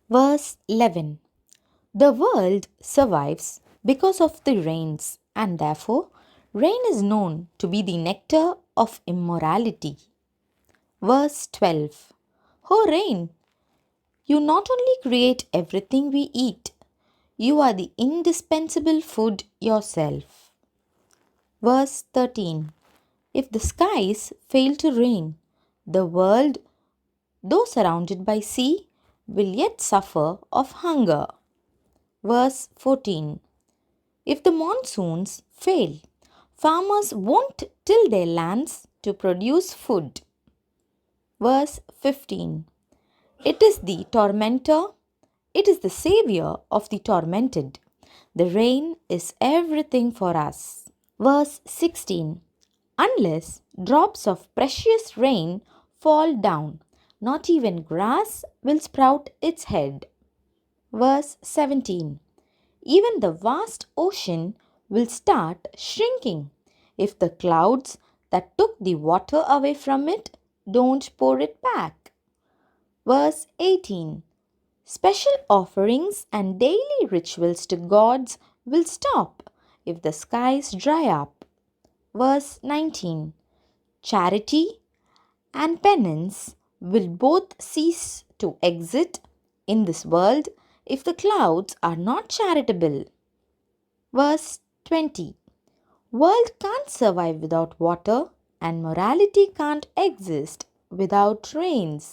Verse 11. The world survives because of the rains, and therefore rain is known to be the nectar of immorality. Verse 12. O rain, you not only create everything we eat, you are the indispensable food yourself. Verse 13. If the skies fail to rain, the world, though surrounded by sea, will yet suffer of hunger. Verse 14. If the monsoons fail, farmers won't till their lands to produce food. Verse 15. It is the tormentor, it is the savior of the tormented. The rain is everything for us. Verse 16. Unless drops of precious rain fall down, not even grass will sprout its head. Verse 17. Even the vast ocean will start shrinking if the clouds that took the water away from it don't pour it back. Verse 18. Special offerings and daily rituals to gods will stop if the skies dry up. Verse 19. Charity and penance will both cease to exist in this world if the clouds are not charitable. Verse 20. World can't survive without water and morality can't exist without rains.